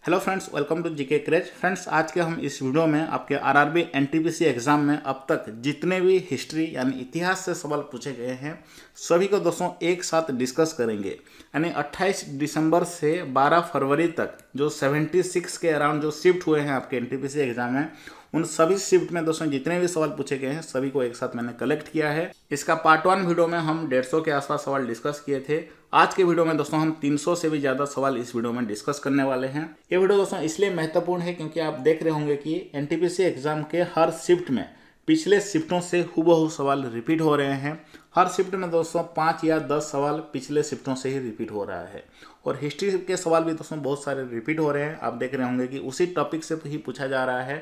Hello friends, welcome to GK Craze. Friends, आज के हम इस वीडियो में आपके आरआरबी एनटीपीसी एग्जाम में अब तक जितने भी हिस्ट्री यानी इतिहास से सवाल पूछे गए हैं सभी को दोस्तों एक साथ डिस्कस करेंगे। यानी 28 दिसंबर से 12 फरवरी तक जो 76 के अराउंड जो शिफ्ट हुए हैं आपके एनटीपीसी एग्जाम में, उन सभी शिफ्ट में दोस्तों जितने भी सवाल पूछे गए हैं सभी को एक साथ मैंने कलेक्ट किया है। इसका पार्ट 1 वीडियो में हम 150 के आसपास सवाल डिस्कस किए थे। आज के वीडियो में दोस्तों हम 300 से भी ज़्यादा सवाल इस वीडियो में डिस्कस करने वाले हैं। ये वीडियो दोस्तों इसलिए महत्वपूर्ण है क्योंकि आप देख रहे होंगे कि एनटीपीसी एग्जाम के हर शिफ्ट में पिछले शिफ्टों से हूबहू सवाल रिपीट हो रहे हैं। हर शिफ्ट में दोस्तों 5 या 10 सवाल पिछले शिफ्टों से ही रिपीट हो रहा है और हिस्ट्री के सवाल भी दोस्तों बहुत सारे रिपीट हो रहे हैं। आप देख रहे होंगे कि उसी टॉपिक से ही पूछा जा रहा है।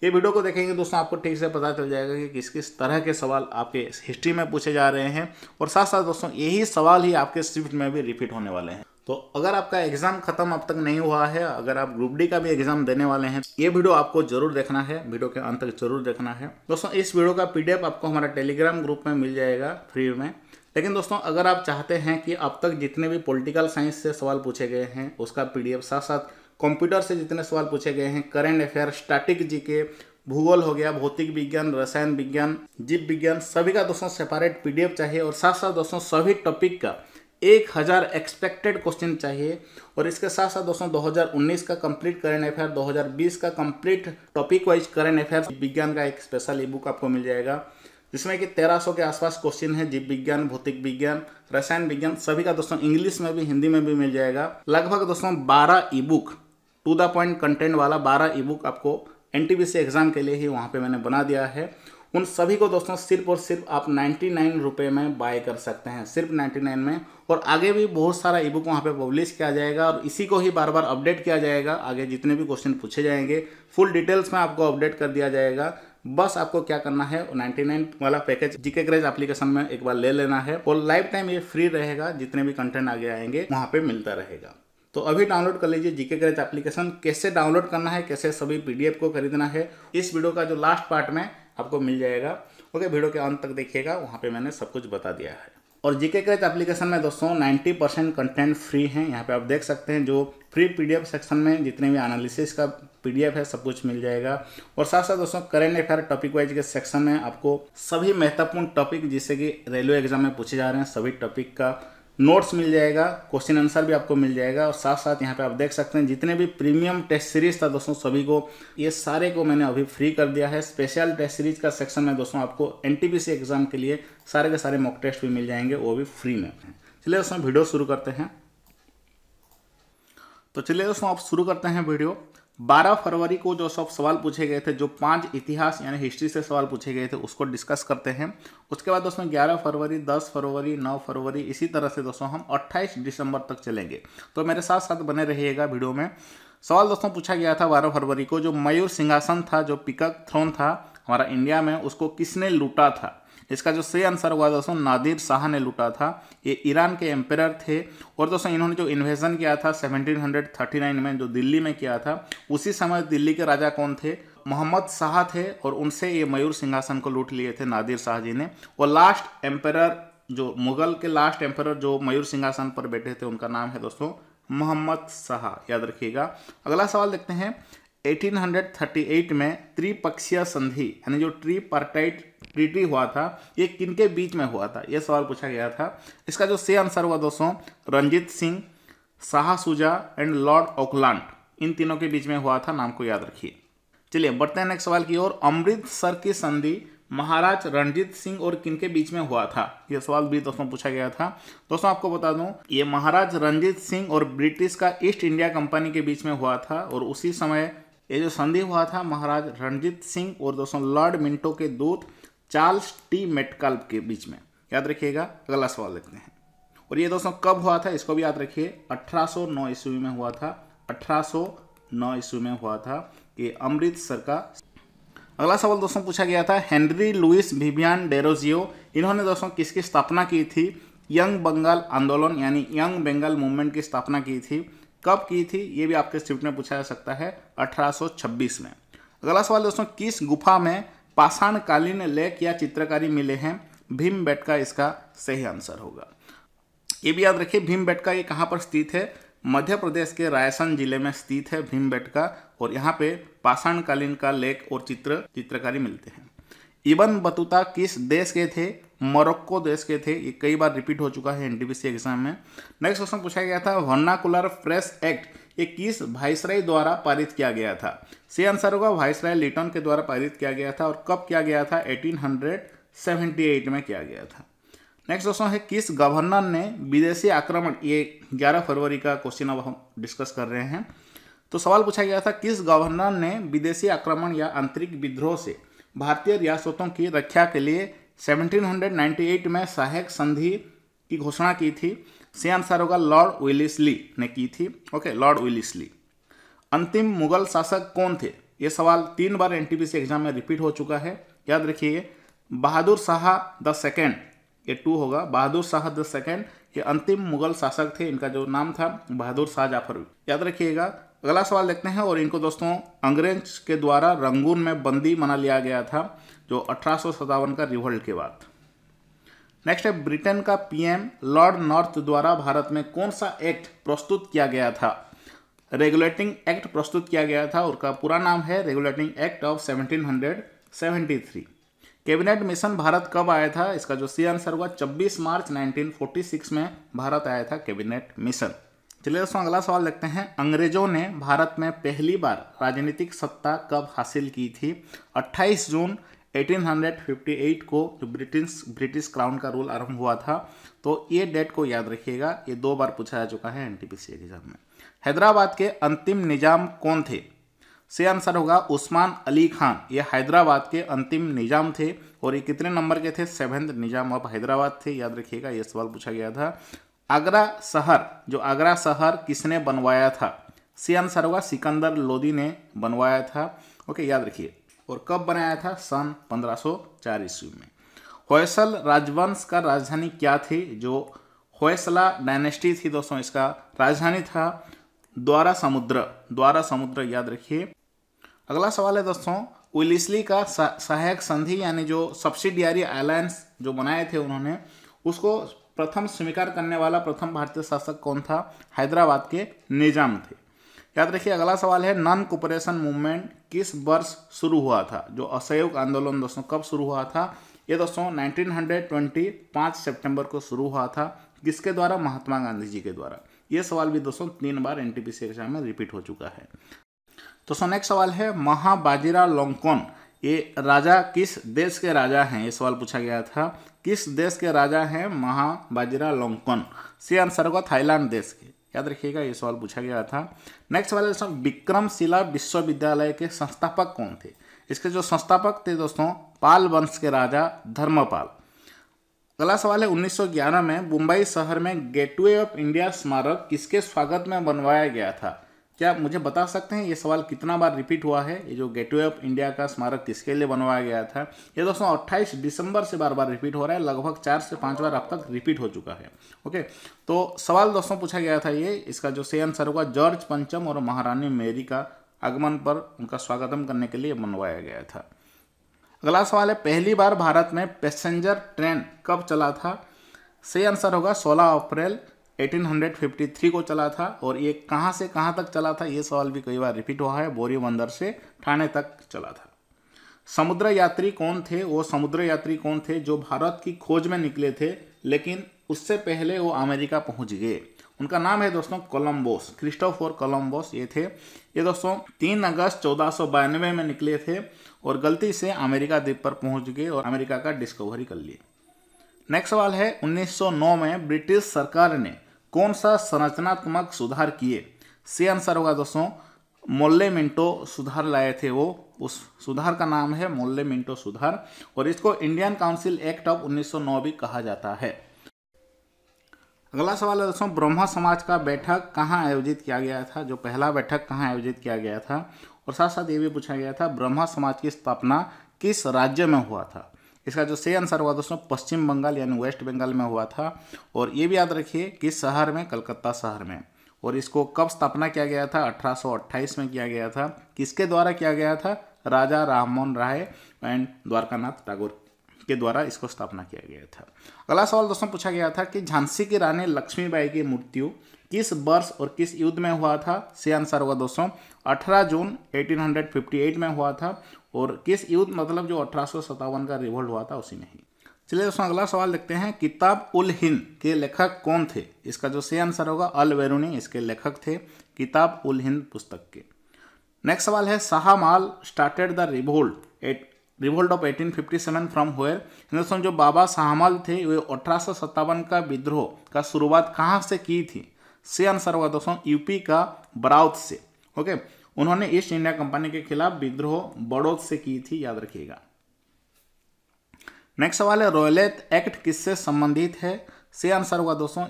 ये वीडियो को देखेंगे दोस्तों आपको ठीक से पता चल जाएगा कि किस किस तरह के सवाल आपके हिस्ट्री में पूछे जा रहे हैं और साथ साथ दोस्तों यही सवाल ही आपके शिफ्ट में भी रिपीट होने वाले हैं। तो अगर आपका एग्जाम खत्म अब तक नहीं हुआ है, अगर आप ग्रुप डी का भी एग्जाम देने वाले हैं, ये वीडियो आपको जरूर देखना है, वीडियो के अंत तक जरूर देखना है। दोस्तों इस वीडियो का पीडीएफ आपको हमारा टेलीग्राम ग्रुप में मिल जाएगा फ्री में। लेकिन दोस्तों अगर आप चाहते हैं कि अब तक जितने भी पॉलिटिकल साइंस से सवाल पूछे गए हैं उसका पीडीएफ, साथ साथ कंप्यूटर से जितने सवाल पूछे गए हैं, करंट अफेयर, स्टैटिक जीके, भूगोल हो गया, भौतिक विज्ञान, रसायन विज्ञान, जीव विज्ञान, सभी का दोस्तों सेपरेट पीडीएफ चाहिए और साथ साथ दोस्तों सभी टॉपिक का 1000 एक्सपेक्टेड क्वेश्चन चाहिए। और इसके साथ साथ दोस्तों 2019 का कंप्लीट करंट अफेयर, 2020 का complete topic wise current affair विज्ञान का एक स्पेशल ई बुक आपको मिल जाएगा जिसमें कि 1300 के आसपास क्वेश्चन है। जीव विज्ञान, भौतिक विज्ञान, रसायन विज्ञान सभी का दोस्तों इंग्लिश में भी हिंदी में भी मिल जाएगा। लगभग दोस्तों 12 e book, to the point content वाला 12 ई बुक आपको एनटीपीसी एग्जाम के लिए ही वहाँ पे मैंने बना दिया है। उन सभी को दोस्तों सिर्फ और सिर्फ आप 99 रुपये में बाय कर सकते हैं, सिर्फ 99 में। और आगे भी बहुत सारा ई बुक वहाँ पे पब्लिश किया जाएगा और इसी को ही बार बार अपडेट किया जाएगा। आगे जितने भी क्वेश्चन पूछे जाएंगे फुल डिटेल्स में आपको अपडेट कर दिया जाएगा। बस आपको क्या करना है, 99 वाला पैकेज जीके क्रेज एप्लीकेशन में एक बार ले लेना है और लाइफ टाइम ये फ्री रहेगा। जितने भी कंटेंट आगे आएंगे वहाँ पे मिलता रहेगा। तो अभी डाउनलोड कर लीजिए जीके क्रेज एप्लीकेशन। कैसे डाउनलोड करना है, कैसे सभी पीडीएफ को खरीदना है, इस वीडियो का जो लास्ट पार्ट में आपको मिल जाएगा। ओके, वीडियो के अंत तक देखिएगा, वहाँ पे मैंने सब कुछ बता दिया है। और जीके क्रेज एप्लीकेशन में दोस्तों 90% कंटेंट फ्री है। यहाँ पे आप देख सकते हैं जो फ्री पीडीएफ सेक्शन में जितने भी एनालिसिस का पीडीएफ है सब कुछ मिल जाएगा। और साथ साथ दोस्तों करंट अफेयर टॉपिक वाइज के सेक्शन में आपको सभी महत्वपूर्ण टॉपिक जिससे कि रेलवे एग्जाम में पूछे जा रहे हैं सभी टॉपिक का नोट्स मिल जाएगा, क्वेश्चन आंसर भी आपको मिल जाएगा। और साथ साथ यहाँ पे आप देख सकते हैं जितने भी प्रीमियम टेस्ट सीरीज था दोस्तों सभी को, ये सारे को मैंने अभी फ्री कर दिया है। स्पेशल टेस्ट सीरीज का सेक्शन में दोस्तों आपको एनटीपीसी एग्जाम के लिए सारे के सारे मॉक टेस्ट भी मिल जाएंगे, वो भी फ्री में। चलिए दोस्तों वीडियो शुरू करते हैं। तो चलिए दोस्तों आप शुरू करते हैं वीडियो। 12 फरवरी को जो सब सवाल पूछे गए थे, जो 5 इतिहास यानी हिस्ट्री से सवाल पूछे गए थे उसको डिस्कस करते हैं। उसके बाद दोस्तों 11 फरवरी, 10 फरवरी, 9 फरवरी, इसी तरह से दोस्तों हम 28 दिसंबर तक चलेंगे। तो मेरे साथ साथ बने रहिएगा वीडियो में। सवाल दोस्तों पूछा गया था 12 फरवरी को, जो मयूर सिंहासन था, जो पीकॉक थ्रोन था हमारा इंडिया में, उसको किसने लूटा था। इसका जो सही आंसर हुआ दोस्तों नादिर शाह ने लूटा था। ये ईरान के एम्परर थे और दोस्तों इन्होंने जो इन्वेजन किया था 1739 में, जो दिल्ली में किया था, उसी समय दिल्ली के राजा कौन थे, मोहम्मद शाह थे और उनसे ये मयूर सिंहासन को लूट लिए थे नादिर शाह जी ने। और लास्ट एम्परर, जो मुगल के लास्ट एम्परर जो मयूर सिंहासन पर बैठे थे, उनका नाम है दोस्तों मोहम्मद शाह, याद रखिएगा। अगला सवाल देखते हैं। 1838 में त्रिपक्षीय संधि यानी जो ट्रीपार्टाइट ट्रीटी हुआ था, ये किनके बीच में हुआ था, ये सवाल पूछा गया था। इसका जो सही आंसर हुआ दोस्तों Ranjit Singh, Shah Shuja and Lord Auckland, इन तीनों के बीच में हुआ था। नाम को याद रखिए। चलिए बढ़ते हैं नेक्स्ट सवाल की ओर। अमृतसर की संधि महाराज रणजीत सिंह और किनके बीच में हुआ था, यह सवाल भी दोस्तों पूछा गया था। दोस्तों आपको बता दूं, ये महाराज रणजीत सिंह और ब्रिटिश का ईस्ट इंडिया कंपनी के बीच में हुआ था। और उसी समय ये जो संधि हुआ था महाराज रणजीत सिंह और दोस्तों लॉर्ड मिंटो के दूत चार्ल्स टी मेटकाल्फ के बीच में, याद रखिएगा। अगला सवाल देखते हैं। और ये दोस्तों कब हुआ था इसको भी याद रखिए। 1809 ईस्वी में हुआ था। 1809 ईस्वी में हुआ था ये अमृतसर का। अगला सवाल दोस्तों पूछा गया था। हेनरी लुइस विवियन डेरोजियो, इन्होंने दोस्तों किसकी स्थापना की थी। यंग बंगाल आंदोलन यानी यंग बंगाल मूवमेंट की स्थापना की थी। कब की थी ये भी आपके शिफ्ट में पूछा जा सकता है। 1826 में। अगला सवाल दोस्तों, किस गुफा में पाषाणकालीन लेख या चित्रकारी मिले हैं। भीमबेटका इसका सही आंसर होगा। ये भी याद रखिए भीमबेटका ये कहाँ पर स्थित है, मध्य प्रदेश के रायसेन जिले में स्थित है भीमबेटका, और यहाँ पे पाषाण कालीन का लेख और चित्रकारी मिलते हैं। इब्न बतूता किस देश के थे? मोरक्को देश के थे। ये कई बार रिपीट हो चुका है एनटीपीसी एग्जाम में। नेक्स्ट क्वेश्चन पूछा गया था वर्नाकुलर प्रेस एक्ट ये किस वाइसराय द्वारा पारित किया गया था? सही आंसर होगा वाइसराय लिटन के द्वारा पारित किया गया था। और कब किया गया था? 1878 में किया गया था। नेक्स्ट क्वेश्चन है किस गवर्नर ने विदेशी आक्रमण, ये 11 फरवरी का क्वेश्चन अब हम डिस्कस कर रहे हैं। तो सवाल पूछा गया था किस गवर्नर ने विदेशी आक्रमण या आंतरिक विद्रोह से भारतीय रियासतों की रक्षा के लिए 1798 में सहायक संधि की घोषणा की थी? सही आंसर होगा लॉर्ड विलिस्ली ने की थी। Okay, Lord Wellesley. अंतिम मुगल शासक कौन थे? ये सवाल 3 बार एनटीपीसी एग्जाम में रिपीट हो चुका है, याद रखिए। बहादुर शाह द सेकेंड, ये 2 होगा। बहादुर शाह द सेकेंड ये अंतिम मुगल शासक थे। इनका जो नाम था बहादुर शाह जाफर, याद रखिएगा। अगला सवाल देखते हैं। और इनको दोस्तों अंग्रेज के द्वारा रंगून में बंदी बना लिया गया था, जो 1857 का रिवोल्ट के बाद। नेक्स्ट है ब्रिटेन का पीएम लॉर्ड नॉर्थ द्वारा भारत में कौन सा एक्ट प्रस्तुत किया गया था? रेगुलेटिंग एक्ट प्रस्तुत किया गया था, और का पूरा नाम है regulating act of 1773। Cabinet mission Bharat कब आया था? इसका जो सही आंसर होगा 24 मार्च 1946 में भारत आया था कैबिनेट मिशन। चलिए दोस्तों अगला सवाल देखते हैं। अंग्रेजों ने भारत में पहली बार राजनीतिक सत्ता कब हासिल की थी? 28 जून 1858 को जो ब्रिटिश क्राउन का रूल आरंभ हुआ था। तो ये डेट को याद रखिएगा, ये 2 बार पूछा जा चुका है एनटीपीसी एग्जाम में। हैदराबाद के अंतिम निजाम कौन थे? सही आंसर होगा उस्मान अली खान। ये हैदराबाद के अंतिम निजाम थे, और ये कितने नंबर के थे? 7th निजाम ऑफ हैदराबाद थे, याद रखिएगा। ये सवाल पूछा गया था। आगरा शहर, जो आगरा शहर किसने बनवाया था? सही आंसर होगा सिकंदर लोदी ने बनवाया था। ओके, याद रखिए। और कब बनाया था? सन 1504 ईस्वी में। होयसल राजवंश का राजधानी क्या थी? जो होयसला डायनेस्टी थी दोस्तों, इसका राजधानी था द्वारा समुद्र, याद रखिए। अगला सवाल है दोस्तों विलिस्ली का सहायक संधि यानी जो सब्सिडियरी अलायंस जो बनाए थे उन्होंने, उसको प्रथम स्वीकार करने वाला प्रथम भारतीय शासक कौन था? हैदराबाद के निजाम थे, याद रखिए। अगला सवाल है नॉन कोऑपरेशन मूवमेंट किस वर्ष शुरू हुआ था? जो असहयोग आंदोलन दोस्तों कब शुरू हुआ था? ये दोस्तों 1920 5 सितंबर को शुरू हुआ था। किसके द्वारा? महात्मा गांधी जी के द्वारा। ये सवाल भी दोस्तों 3 बार एनटीपीसी एग्जाम में रिपीट हो चुका है। दोस्तों नेक्स्ट सवाल है महाबाजीराव लोंगकोन ये राजा किस देश के राजा हैं? ये सवाल पूछा गया था। किस देश के राजा हैं महाबाजीराव लोंगकोन? सही आंसर होगा थाईलैंड देश के, याद रखिएगा। ये सवाल पूछा गया था। नेक्स्ट सवाल है दोस्तों विक्रमशिला विश्वविद्यालय के संस्थापक कौन थे? इसके जो संस्थापक थे दोस्तों पाल वंश के राजा धर्मपाल। अगला सवाल है 1911 में मुंबई शहर में गेटवे ऑफ इंडिया स्मारक किसके स्वागत में बनवाया गया था? क्या मुझे बता सकते हैं ये सवाल कितना बार रिपीट हुआ है? ये जो गेटवे ऑफ इंडिया का स्मारक किसके लिए बनवाया गया था? ये दोस्तों 28 दिसंबर से बार बार रिपीट हो रहा है, लगभग 4 से 5 बार अब तक रिपीट हो चुका है। ओके, तो सवाल दोस्तों पूछा गया था ये, इसका जो सही आंसर होगा जॉर्ज पंचम और महारानी मेरी का आगमन पर उनका स्वागतम करने के लिए बनवाया गया था। अगला सवाल है पहली बार भारत में पैसेंजर ट्रेन कब चला था? सही आंसर होगा 16 अप्रैल 1853 को चला था। और ये कहाँ से कहाँ तक चला था? ये सवाल भी कई बार रिपीट हुआ है। बोरी बंदर से ठाणे तक चला था। समुद्र यात्री कौन थे? वो समुद्र यात्री कौन थे जो भारत की खोज में निकले थे, लेकिन उससे पहले वो अमेरिका पहुंच गए? उनका नाम है दोस्तों कोलंबस, क्रिस्टोफर कोलंबस ये थे। ये दोस्तों 3 अगस्त 1492 में निकले थे और गलती से अमेरिका द्वीप पर पहुंच गए और अमेरिका का डिस्कवरी कर लिए। नेक्स्ट सवाल है 1909 में ब्रिटिश सरकार ने कौन सा संरचनात्मक सुधार किए? सही आंसर होगा दोस्तों मोल्ले मिंटो सुधार लाए थे वो। उस सुधार का नाम है मोल्ले मिंटो सुधार और इसको इंडियन काउंसिल एक्ट ऑफ 1909 भी कहा जाता है। अगला सवाल है दोस्तों ब्रह्मा समाज का बैठक कहाँ आयोजित किया गया था? जो पहला बैठक कहाँ आयोजित किया गया था? और साथ साथ ये भी पूछा गया था ब्रह्मा समाज की स्थापना किस राज्य में हुआ था? इसका जो सही आंसर हुआ दोस्तों पश्चिम बंगाल यानी वेस्ट बंगाल में हुआ था। और ये भी याद रखिए किस शहर में? कलकत्ता शहर में। और इसको कब स्थापना किया गया था? 1828 में किया गया था। किसके द्वारा किया गया था? राजा राममोहन राय एंड द्वारकानाथ टैगोर के द्वारा इसको स्थापना किया गया था। अगला सवाल दोस्तों पूछा गया था कि झांसी की रानी लक्ष्मीबाई की मृत्यु किस वर्ष और किस युद्ध में हुआ था? सही आंसर होगा दोस्तों 18 जून 1858 में हुआ था। और किस युद्ध मतलब जो 1857 का रिवोल्ट हुआ था उसी में ही। चलिए दोस्तों अगला सवाल देखते हैं। किताब उल हिंद के लेखक कौन थे? इसका जो सही आंसर होगा अल बेरूनी इसके लेखक थे, किताब उल हिंद पुस्तक के। नेक्स्ट सवाल है Shah Alam started the revolt of 1857 from where? दोस्तों जो बाबा शाह आलम थे वे 1857 का विद्रोह का शुरुआत कहाँ से की थी? सही आंसर होगा दोस्तों यूपी का बड़ौत से। ओके, उन्होंने ईस्ट इंडिया कंपनी के खिलाफ विद्रोह बड़ौत से की थी, याद रखिएगा। नेक्स्ट सवाल है रॉयलेट एक्ट किससे संबंधित है? सही आंसर होगा दोस्तों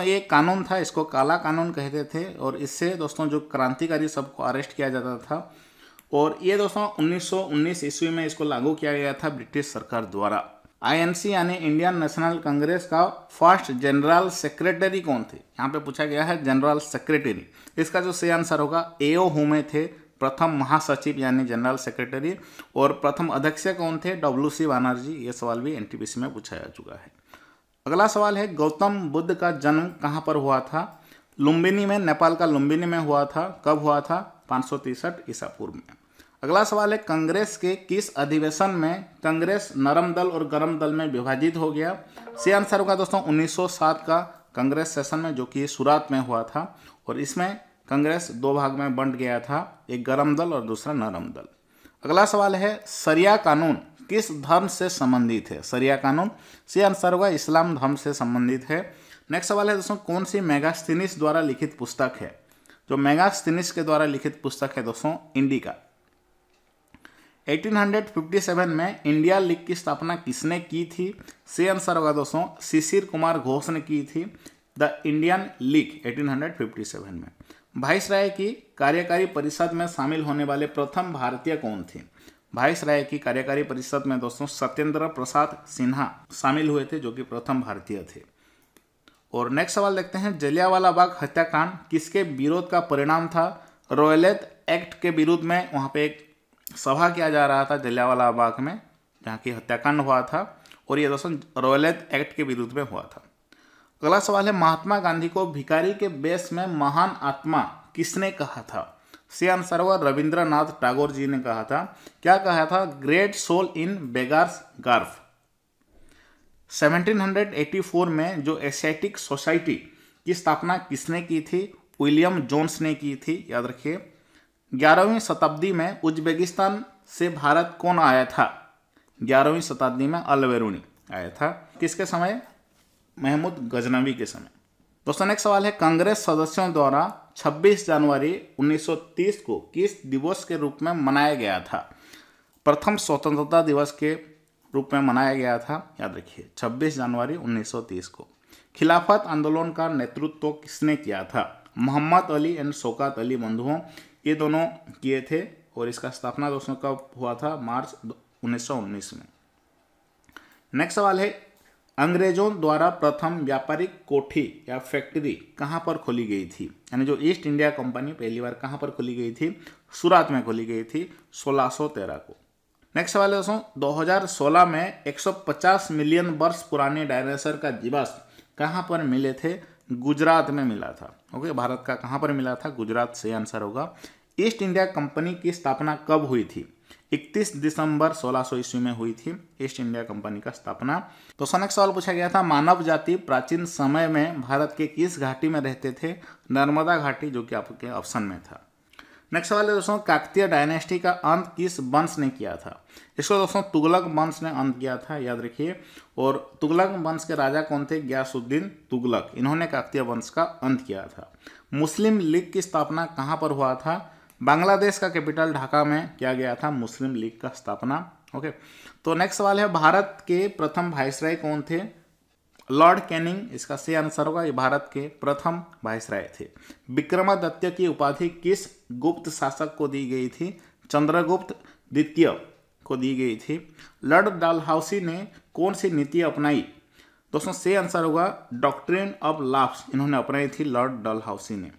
ये कानून था, इसको काला कानून कहते थे और इससे दोस्तों जो क्रांतिकारी सबको अरेस्ट किया जाता था। और ये दोस्तों 1919 ईस्वी में इसको लागू किया गया था ब्रिटिश सरकार द्वारा। आईएनसी यानी इंडियन नेशनल कांग्रेस का फर्स्ट जनरल सेक्रेटरी कौन थे? यहाँ पे पूछा गया है जनरल सेक्रेटरी। इसका जो सही आंसर होगा एओ हुमे थे, प्रथम महासचिव यानी जनरल सेक्रेटरी। और प्रथम अध्यक्ष कौन थे? WC बनर्जी। ये सवाल भी एनटीपीसी में पूछा जा चुका है। अगला सवाल है गौतम बुद्ध का जन्म कहाँ पर हुआ था? लुम्बिनी में, नेपाल का लुम्बिनी में हुआ था। कब हुआ था? 563 ईसा पूर्व में। अगला सवाल है कांग्रेस के किस अधिवेशन में कांग्रेस नरम दल और गरम दल में विभाजित हो गया? सही आंसर होगा दोस्तों 1907 का कांग्रेस सेशन में, जो कि सूरत में हुआ था। और इसमें कांग्रेस दो भाग में बंट गया था, एक गरम दल और दूसरा नरम दल। अगला सवाल है शरिया कानून किस धर्म से संबंधित है? शरिया कानून सही आंसर होगा इस्लाम धर्म से संबंधित है। नेक्स्ट सवाल है दोस्तों कौन सी मेगास्थनीज द्वारा लिखित पुस्तक है? जो मेगास्थनीज के द्वारा लिखित पुस्तक है दोस्तों इंडिका। 1857 में इंडिया लीग की स्थापना किसने की थी? सही आंसर होगा दोस्तों शिशिर कुमार घोष ने की थी द इंडियन लीग 1857 में। वाइसराय की कार्यकारी परिषद में शामिल होने वाले प्रथम भारतीय कौन थे? वाइसराय की कार्यकारी परिषद में दोस्तों सत्येंद्र प्रसाद सिन्हा शामिल हुए थे, जो कि प्रथम भारतीय थे। और नेक्स्ट सवाल देखते हैं जलियांवाला बाग हत्याकांड किसके विरोध का परिणाम था? रॉयलेट एक्ट के विरुद्ध में वहाँ पे एक सभा किया जा रहा था जलियांवाला बाग में, जहाँ की हत्याकांड हुआ था। और ये दोस्तों रॉयलेट एक्ट के विरुद्ध में हुआ था। अगला सवाल है महात्मा गांधी को भिखारी के वेश में महान आत्मा किसने कहा था? सही आंसर हुआ रविंद्रनाथ टैगोर जी ने कहा था। क्या कहा था? Great soul in बेगार्स गार्फ। 1784 में जो एशियाटिक सोसाइटी की स्थापना किसने की थी? विलियम जोन्स ने की थी, याद रखिए। 11वीं शताब्दी में उज्बेकिस्तान से भारत कौन आया था? 11वीं शताब्दी में अल बेरूनी आया था। किसके समय? महमूद गजनवी के समय। दोस्तों नेक्स्ट सवाल है कांग्रेस सदस्यों द्वारा 26 जनवरी 1930 को किस दिवस के रूप में मनाया गया था? प्रथम स्वतंत्रता दिवस के रूप में मनाया गया था, याद रखिए 26 जनवरी 1930 को। खिलाफत आंदोलन का नेतृत्व किसने किया था? मोहम्मद अली एंड शौकत अली बंधुओं, ये दोनों किए थे। और इसका स्थापना दोस्तों कब हुआ था? मार्च 1919 में। नेक्स्ट सवाल है अंग्रेजों द्वारा प्रथम व्यापारिक कोठी या फैक्ट्री कहाँ पर खोली गई थी? यानी जो ईस्ट इंडिया कंपनी पहली बार कहाँ पर खोली गई थी? सूरत में खोली गई थी 1613 को। नेक्स्ट सवाल है दोस्तों 2016 में 150 मिलियन वर्ष पुराने डायनासोर का जीवाश्म कहाँ पर मिले थे? गुजरात में मिला था। ओके, भारत का कहाँ पर मिला था? गुजरात से आंसर होगा। ईस्ट इंडिया कंपनी की स्थापना कब हुई थी? 31 दिसंबर 1600 ईस्वी में हुई थी ईस्ट इंडिया कंपनी का स्थापना। तो नेक्स्ट सवाल पूछा गया था मानव जाति प्राचीन समय में भारत के किस घाटी में रहते थे? नर्मदा घाटी, जो कि आपके ऑप्शन में था। नेक्स्ट सवाल है दोस्तों काकतीय डायनेस्टी का अंत किस वंश ने किया था? इसको दोस्तों तुगलक वंश ने अंत किया था, याद रखिए। और तुगलक वंश के राजा कौन थे? गयासुद्दीन तुगलक, इन्होंने काकतीय वंश का अंत किया था। मुस्लिम लीग की स्थापना कहाँ पर हुआ था? बांग्लादेश का कैपिटल ढाका में किया गया था मुस्लिम लीग का स्थापना। ओके, तो नेक्स्ट सवाल है भारत के प्रथम वाइसराय कौन थे? लॉर्ड कैनिंग इसका सही आंसर होगा। ये भारत के प्रथम वाइसराय थे। विक्रमादित्य की उपाधि किस गुप्त शासक को दी गई थी? चंद्रगुप्त द्वितीय को दी गई थी। लॉर्ड डलहौसी ने कौन सी नीति अपनाई? दोस्तों सही आंसर होगा डॉक्ट्रिन ऑफ लॉस, इन्होंने अपनाई थी लॉर्ड डलहौसी ने।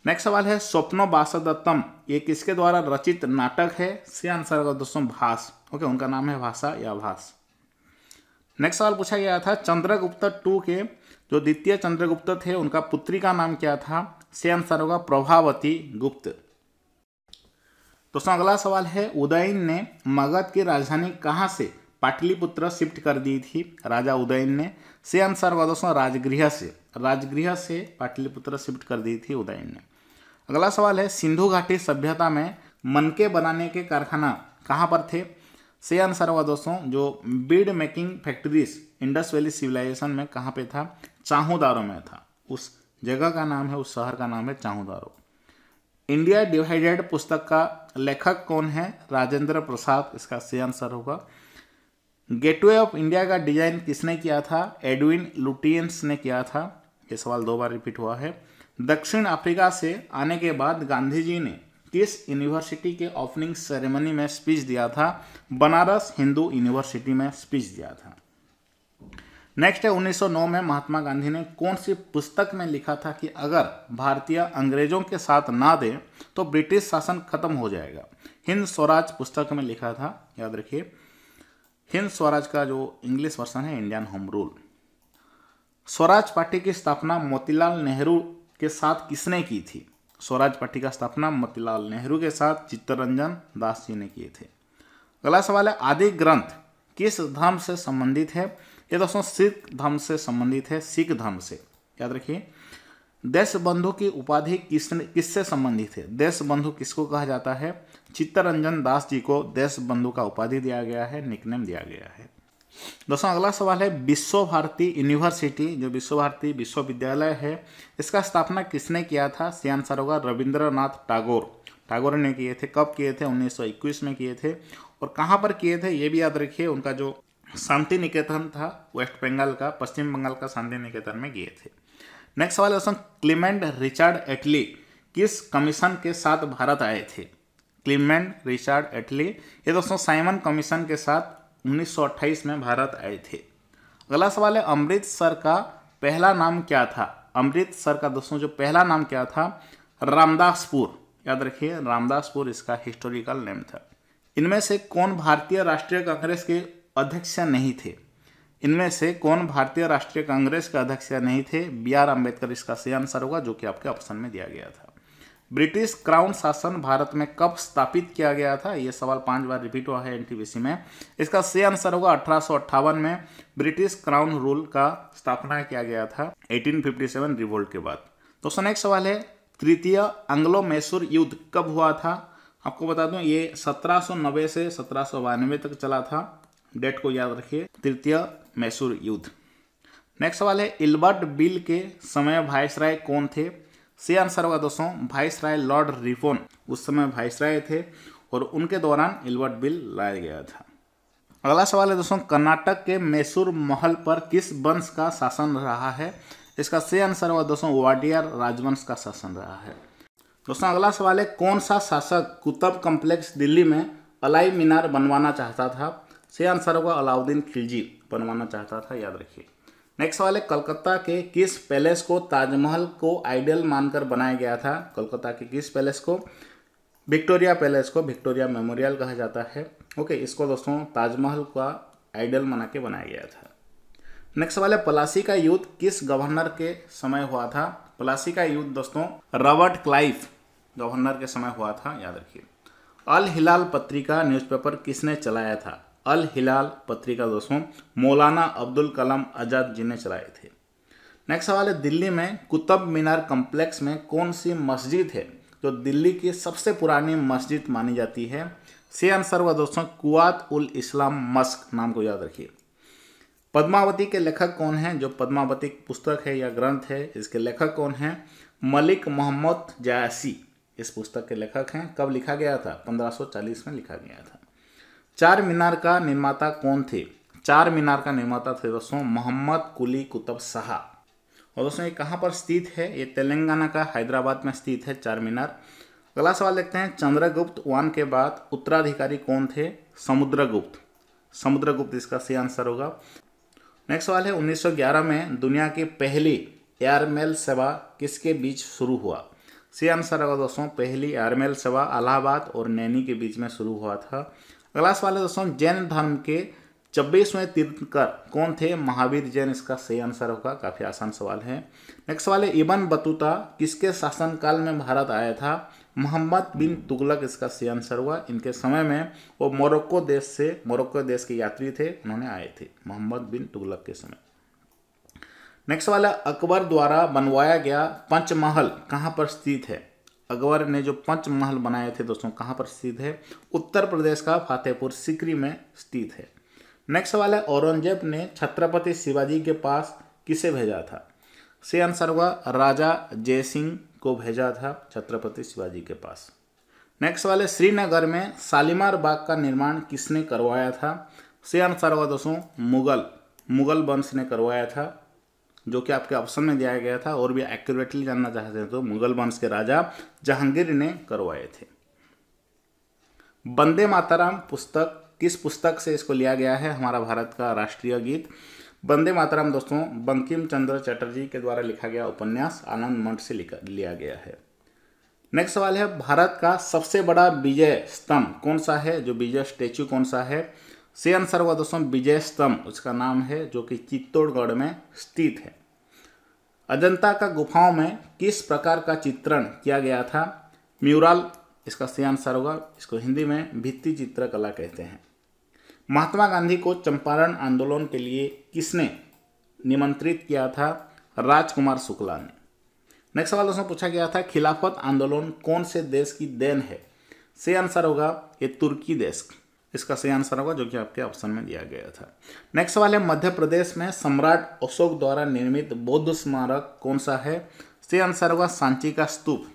नेक्स्ट सवाल है स्वप्नो वासदत्तम, ये किसके द्वारा रचित नाटक है? सही आंसर होगा दोस्तों भास। ओके, उनका नाम है भाषा या भास। नेक्स्ट सवाल पूछा गया था चंद्रगुप्त II के जो द्वितीय चंद्रगुप्त थे उनका पुत्री का नाम क्या था? से आंसर होगा प्रभावती गुप्त। दोस्तों अगला सवाल है, उदयन ने मगध की राजधानी कहाँ से पाटलिपुत्र शिफ्ट कर दी थी? राजा उदयन ने। से आंसर होगा दोस्तों राजगृह से पाटलिपुत्र शिफ्ट कर दी थी उदयन ने। अगला सवाल है, सिंधु घाटी सभ्यता में मनके बनाने के कारखाना कहाँ पर थे? से आंसर होगा दोस्तों जो bead making factories Indus Valley civilisation में कहाँ पे था? चाहूदारो में था। उस जगह का नाम है, उस शहर का नाम है चाहूदारो। इंडिया डिवाइडेड पुस्तक का लेखक कौन है? राजेंद्र प्रसाद, इसका से आंसर होगा। गेटवे ऑफ इंडिया का डिजाइन किसने किया था? एडविन लुटियंस ने किया था। ये सवाल 2 बार रिपीट हुआ है। दक्षिण अफ्रीका से आने के बाद गांधी जी ने किस यूनिवर्सिटी के ओपनिंग सेरेमनी में स्पीच दिया था? बनारस हिंदू यूनिवर्सिटी में स्पीच दिया था। नेक्स्ट है, 1909 में महात्मा गांधी ने कौन सी पुस्तक में लिखा था कि अगर भारतीय अंग्रेजों के साथ ना दे तो ब्रिटिश शासन खत्म हो जाएगा? हिंद स्वराज पुस्तक में लिखा था, याद रखिए। हिंद स्वराज का जो इंग्लिश वर्जन है Indian home rule. Swaraj party की स्थापना मोतीलाल नेहरू के साथ किसने की थी? स्वराज पार्टी का स्थापना मोतीलाल नेहरू के साथ चित्तरंजन दास जी ने किए थे। अगला सवाल है, आदि ग्रंथ किस धर्म से संबंधित है? ये दोस्तों सिख धर्म से संबंधित है, सिख धर्म से, याद रखिए। देश बंधु की उपाधि किससे संबंधित है? देश बंधु किसको कहा जाता है? चित्तरंजन दास जी को देश बंधु का उपाधि दिया गया है, निकनेम दिया गया है। दोस्तों अगला सवाल है, विश्व भारती यूनिवर्सिटी जो विश्व भारती विश्वविद्यालय है इसका स्थापना किसने किया था? से आंसर होगा रविंद्रनाथ टागोर ने किए थे। कब किए थे? 1921 में किए थे। और कहाँ पर किए थे ये भी याद रखिए। उनका जो शांति निकेतन था वेस्ट बंगाल का, पश्चिम बंगाल का शांति निकेतन में किए थे। नेक्स्ट सवाल है दोस्तों, क्लीमेंट रिचर्ड एटली किस कमीशन के साथ भारत आए थे? क्लीमेंट रिचर्ड एटली ये दोस्तों साइमन कमीशन के साथ 1928 में भारत आए थे। अगला सवाल है, अमृतसर का पहला नाम क्या था? अमृतसर का दोस्तों जो पहला नाम क्या था? रामदासपुर, याद रखिए रामदासपुर इसका हिस्टोरिकल नेम था। इनमें से कौन भारतीय राष्ट्रीय कांग्रेस के अध्यक्ष नहीं थे? इनमें से कौन भारतीय राष्ट्रीय कांग्रेस के अध्यक्ष नहीं थे? बी.आर. अम्बेडकर इसका सही आंसर होगा, जो कि आपके ऑप्शन में दिया गया था। ब्रिटिश क्राउन शासन भारत में कब स्थापित किया गया था? ये सवाल 5 बार रिपीट हुआ है एनटीपीसी में। इसका सही आंसर होगा 1858 में ब्रिटिश क्राउन रूल का स्थापना किया गया था 1857 रिवोल्ट के बाद। दोस्तों नेक्स्ट सवाल है, तृतीय एंग्लो मैसूर युद्ध कब हुआ था? आपको बता दूं ये 1790 से 1792 तक चला था। डेट को याद रखिए, तृतीय मैसूर युद्ध। नेक्स्ट सवाल है, इल्बर्ट बिल के समय वायसराय कौन थे? सी आंसर होगा दोस्तों वायसराय लॉर्ड रिफोन उस समय वायसराय थे और उनके दौरान इल्बर्ट बिल लाया गया था। अगला सवाल है दोस्तों, कर्नाटक के मैसूर महल पर किस वंश का शासन रहा है? इसका सही आंसर होगा दोस्तों वाडियार राजवंश का शासन रहा है। दोस्तों अगला सवाल है, कौन सा शासक कुतुब कॉम्प्लेक्स दिल्ली में अलाई मीनार बनवाना चाहता था? सही आंसर होगा अलाउद्दीन खिलजी बनवाना चाहता था, याद रखिए। नेक्स्ट सवाल है, कलकत्ता के किस पैलेस को ताजमहल को आइडियल मानकर बनाया गया था? कलकत्ता के किस पैलेस को? विक्टोरिया पैलेस को विक्टोरिया मेमोरियल कहा जाता है। ओके, इसको दोस्तों ताजमहल का आइडियल बना के बनाया गया था। नेक्स्ट सवाल है, प्लासी का युद्ध किस गवर्नर के समय हुआ था? प्लासी का युद्ध दोस्तों रॉबर्ट क्लाइव गवर्नर के समय हुआ था, याद रखिए। अल हिलाल पत्रिका न्यूज़पेपर किसने चलाया था? अल हिलाल पत्रिका दोस्तों मौलाना अब्दुल कलाम आज़ाद जी ने चलाए थे। नेक्स्ट सवाल है, दिल्ली में कुतुब मीनार कॉम्प्लेक्स में कौन सी मस्जिद है जो दिल्ली की सबसे पुरानी मस्जिद मानी जाती है? सही आंसर हुआ दोस्तों कुआत उल इस्लाम मस्क, नाम को याद रखिए। पद्मावती के लेखक कौन हैं? जो पद्मावती पुस्तक है या ग्रंथ है इसके लेखक कौन हैं? मलिक मोहम्मद जायसी इस पुस्तक के लेखक हैं। कब लिखा गया था? 1540 में लिखा गया था। चार मीनार का निर्माता कौन थे? चार मीनार का निर्माता थे दोस्तों मोहम्मद कुली कुतुब शाह। और दोस्तों ये कहाँ पर स्थित है? ये तेलंगाना का हैदराबाद में स्थित है चार मीनार। अगला सवाल देखते हैं, चंद्रगुप्त वन के बाद उत्तराधिकारी कौन थे? समुद्रगुप्त। समुद्रगुप्त इसका सही आंसर होगा। नेक्स्ट सवाल है, 1911 में दुनिया की पहली एयरमेल सेवा किसके बीच शुरू हुआ? सही आंसर होगा दोस्तों पहली एयरमेल सेवा इलाहाबाद और नैनी के बीच में शुरू हुआ था। अगला सवाल है दोस्तों, जैन धर्म के 26वें तीर्थंकर कौन थे? महावीर जैन इसका सही आंसर होगा। काफ़ी आसान सवाल है। नेक्स्ट सवाल है, इब्न बतूता किसके शासनकाल में भारत आया था? मोहम्मद बिन तुगलक इसका सही आंसर हुआ। इनके समय में वो मोरक्को देश के यात्री थे, उन्होंने आए थे मोहम्मद बिन तुगलक के समय। नेक्स्ट सवाल है, अकबर द्वारा बनवाया गया पंचमहल कहाँ पर स्थित है? अकबर ने जो पंचमहल बनाए थे दोस्तों कहाँ पर स्थित है? उत्तर प्रदेश का फतेहपुर सीकरी में स्थित है। नेक्स्ट सवाल है, औरंगजेब ने छत्रपति शिवाजी के पास किसे भेजा था? सही आंसर हुआ राजा जयसिंह को भेजा था छत्रपति शिवाजी के पास। नेक्स्ट सवाल है, श्रीनगर में शालीमार बाग का निर्माण किसने करवाया था? सही आंसर हुआ दोस्तों मुगल वंश ने करवाया था, जो कि आपके ऑप्शन में दिया गया था। और भी एक्यूरेटली जानना चाहते हैं तो मुगल वंश के राजा जहांगीर ने करवाए थे। वंदे मातरम पुस्तक किस पुस्तक से इसको लिया गया है? हमारा भारत का राष्ट्रीय गीत वंदे मातरम दोस्तों बंकिम चंद्र चटर्जी के द्वारा लिखा गया उपन्यास आनंद मठ से लिया गया है। नेक्स्ट सवाल है, भारत का सबसे बड़ा विजय स्तंभ कौन सा है? जो विजय स्टैचू कौन सा है? सही आंसर हुआ दोस्तों विजय स्तंभ उसका नाम है, जो कि चित्तौड़गढ़ में स्थित है। अजंता का गुफाओं में किस प्रकार का चित्रण किया गया था? म्यूरल इसका सही आंसर होगा। इसको हिंदी में भित्ति चित्रकला कहते हैं। महात्मा गांधी को चंपारण आंदोलन के लिए किसने निमंत्रित किया था? राजकुमार शुक्ला ने। नेक्स्ट सवाल दोस्तों पूछा गया था, खिलाफत आंदोलन कौन से देश की देन है? सही आंसर होगा ये तुर्की देश, इसका सही आंसर होगा, जो कि आपके ऑप्शन में दिया गया था। नेक्स्ट सवाल है, मध्य प्रदेश में सम्राट अशोक द्वारा निर्मित बौद्ध स्मारक कौन सा है? सही आंसर होगा सांची का स्तूप,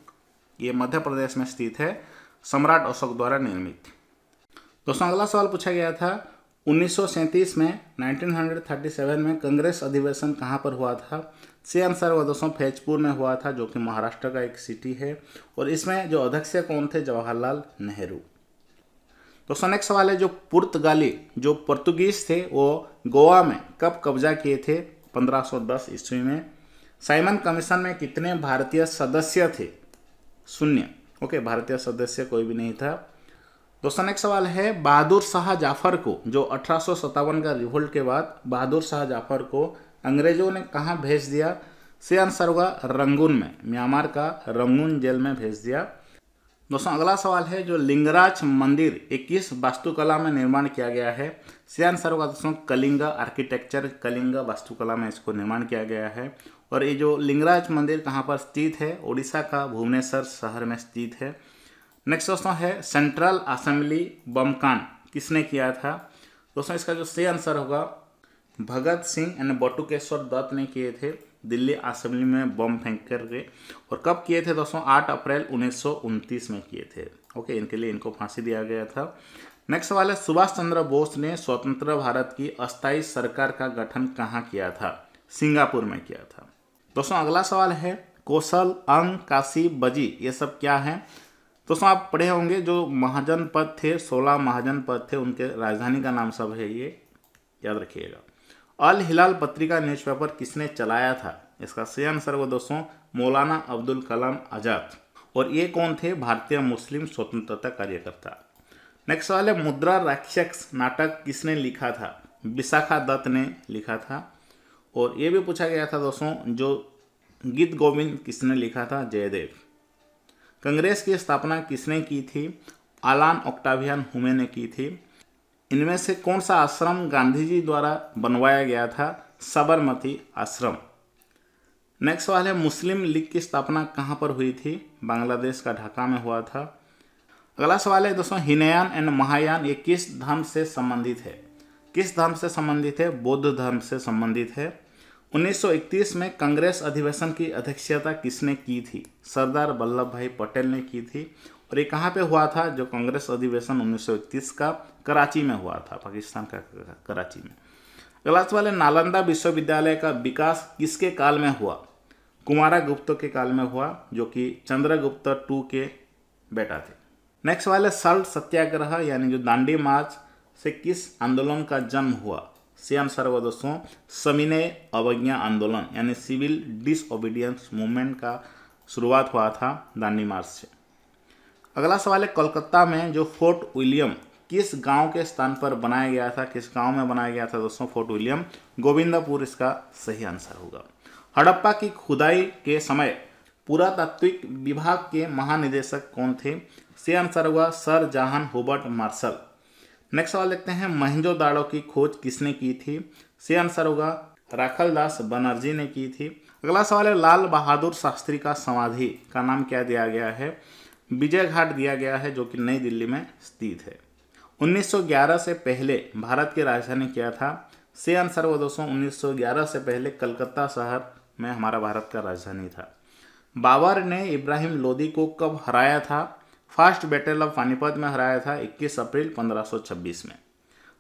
ये मध्य प्रदेश में स्थित है, सम्राट अशोक द्वारा निर्मित। दोस्तों अगला सवाल पूछा गया था, 1937 में 1937 में कांग्रेस अधिवेशन कहाँ पर हुआ था? सही आंसर हुआ दोस्तों फैजपुर में हुआ था, जो कि महाराष्ट्र का एक सिटी है। और इसमें जो अध्यक्ष कौन थे? जवाहरलाल नेहरू। दोस्तों नेक्स्ट सवाल है, जो पुर्तगीज थे वो गोवा में कब कब्जा किए थे? 1510 ईस्वी में। साइमन कमीशन में कितने भारतीय सदस्य थे? 0। ओके, भारतीय सदस्य कोई भी नहीं था। दोस्तों नेक्स्ट सवाल है, बहादुर शाह जाफर को जो 1857 का रिवोल्ट के बाद बहादुर शाह जाफर को अंग्रेजों ने कहाँ भेज दिया? सही आंसर होगा रंगून में, म्यांमार का रंगून जेल में भेज दिया। दोस्तों अगला सवाल है, जो लिंगराज मंदिर 21 वास्तुकला में निर्माण किया गया है? सही आंसर होगा दोस्तों कलिंग आर्किटेक्चर, कलिंग वास्तुकला में इसको निर्माण किया गया है। और ये जो लिंगराज मंदिर कहाँ पर स्थित है? उड़ीसा का भुवनेश्वर शहर में स्थित है। नेक्स्ट दोस्तों है, सेंट्रल असेंबली बम कांड किसने किया था? दोस्तों इसका जो सही आंसर होगा भगत सिंह एंड बटुकेश्वर दत्त ने किए थे, दिल्ली असेंबली में बम फेंक करके। और कब किए थे दोस्तों? 8 अप्रैल 1929 में किए थे। ओके, इनके लिए इनको फांसी दिया गया था। नेक्स्ट सवाल है, सुभाष चंद्र बोस ने स्वतंत्र भारत की अस्थायी सरकार का गठन कहाँ किया था? सिंगापुर में किया था। दोस्तों अगला सवाल है, कौशल, अंग, काशी, बजी ये सब क्या है? दोस्तों आप पढ़े होंगे जो महाजन पद थे, 16 महाजन पद थे, उनके राजधानी का नाम सब है, ये याद रखिएगा। अल हिलाल पत्रिका न्यूज़पेपर किसने चलाया था? इसका सही आंसर वो दोस्तों मौलाना अब्दुल कलाम आज़ाद। और ये कौन थे? भारतीय मुस्लिम स्वतंत्रता कार्यकर्ता। नेक्स्ट सवाल है, मुद्रा राक्षस नाटक किसने लिखा था? विशाखा दत्त ने लिखा था। और ये भी पूछा गया था दोस्तों, जो गीत गोविंद किसने लिखा था? जयदेव। कांग्रेस की स्थापना किसने की थी? आलान ऑक्टावियन हुमे ने की थी। इनमें से कौन सा आश्रम गांधी जी द्वारा बनवाया गया था? साबरमती आश्रम। नेक्स्ट सवाल है, मुस्लिम लीग की स्थापना कहाँ पर हुई थी? बांग्लादेश का ढाका में हुआ था। अगला सवाल है दोस्तों, हीनयान एंड महायान ये किस धर्म से संबंधित है? किस धर्म से संबंधित है? बौद्ध धर्म से संबंधित है। 1931 में कांग्रेस अधिवेशन की अध्यक्षता किसने की थी? सरदार वल्लभ भाई पटेल ने की थी। और ये कहाँ पे हुआ था? जो कांग्रेस अधिवेशन 1931 का कराची में हुआ था, पाकिस्तान का कराची में। अगला सवाल है, नालंदा विश्वविद्यालय का विकास किसके काल में हुआ? कुमारगुप्त के काल में हुआ, जो कि चंद्रगुप्त II के बेटा थे। नेक्स्ट सवाल है, सल्ट सत्याग्रह यानी जो दांडी मार्च से किस आंदोलन का जन्म हुआ? सही आंसर होगा दोस्तों सविनय अवज्ञा आंदोलन यानी सिविल डिसओबीडियंस मूवमेंट का शुरुआत हुआ था दांडी मार्च से। अगला सवाल है, कोलकाता में जो फोर्ट विलियम किस गांव के स्थान पर बनाया गया था, किस गांव में बनाया गया था दोस्तों? फोर्ट विलियम गोविंदपुर इसका सही आंसर होगा। हड़प्पा की खुदाई के समय पुरातात्विक विभाग के महानिदेशक कौन थे? सही आंसर होगा Sir John Hubert Marshall. Next सवाल देखते हैं, मोहनजोदाड़ो की खोज किसने की थी? सही आंसर होगा राखलदास बनर्जी ने की थी। अगला सवाल है, लाल बहादुर शास्त्री का समाधि का नाम क्या दिया गया है? विजय घाट दिया गया है, जो कि नई दिल्ली में स्थित है। 1911 से पहले भारत की राजधानी क्या था? सही आंसर होगा दोस्तों 1911 से पहले कलकत्ता शहर में हमारा भारत का राजधानी था। बाबर ने इब्राहिम लोदी को कब हराया था? फर्स्ट बैटल ऑफ पानीपत में हराया था 21 अप्रैल 1526 में।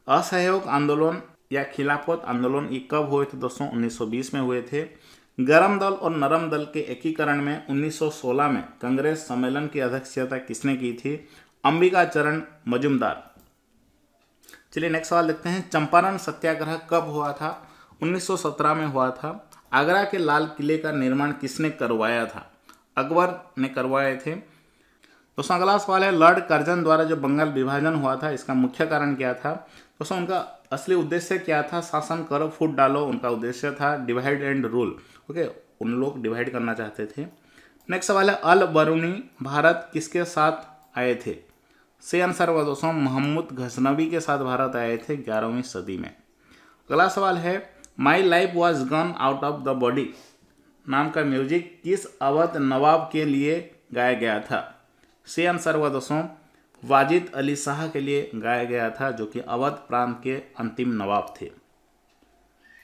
असहयोग आंदोलन या खिलाफत आंदोलन ये कब हुए थे दोस्तों? 1920 में हुए थे। गरम दल और नरम दल के एकीकरण में 1916 में कांग्रेस सम्मेलन की अध्यक्षता किसने की थी? अंबिकाचरण मजूमदार। चलिए नेक्स्ट सवाल देखते हैं, चंपारण सत्याग्रह कब हुआ था? 1917 में हुआ था। आगरा के लाल किले का निर्माण किसने करवाया था? अकबर ने करवाए थे। दोस्तों अगला सवाल है, लॉर्ड कर्जन द्वारा जो बंगाल विभाजन हुआ था इसका मुख्य कारण क्या था? दोस्तों उनका असली उद्देश्य क्या था? शासन करो फूट डालो, उनका उद्देश्य था डिवाइड एंड रूल। ओके, उन लोग डिवाइड करना चाहते थे। नेक्स्ट सवाल है, अल बरूनी भारत किसके साथ आए थे? सही आंसर हुआ दोस्तों मोहम्मद गजनवी के साथ भारत आए थे 11वीं सदी में। अगला सवाल है, my life was gun out of the body नाम का म्यूजिक किस अवध नवाब के लिए गाया गया था? सही आंसर हुआ दोस्तों वाजिद अली शाह के लिए गाया गया था, जो कि अवध प्रांत के अंतिम नवाब थे।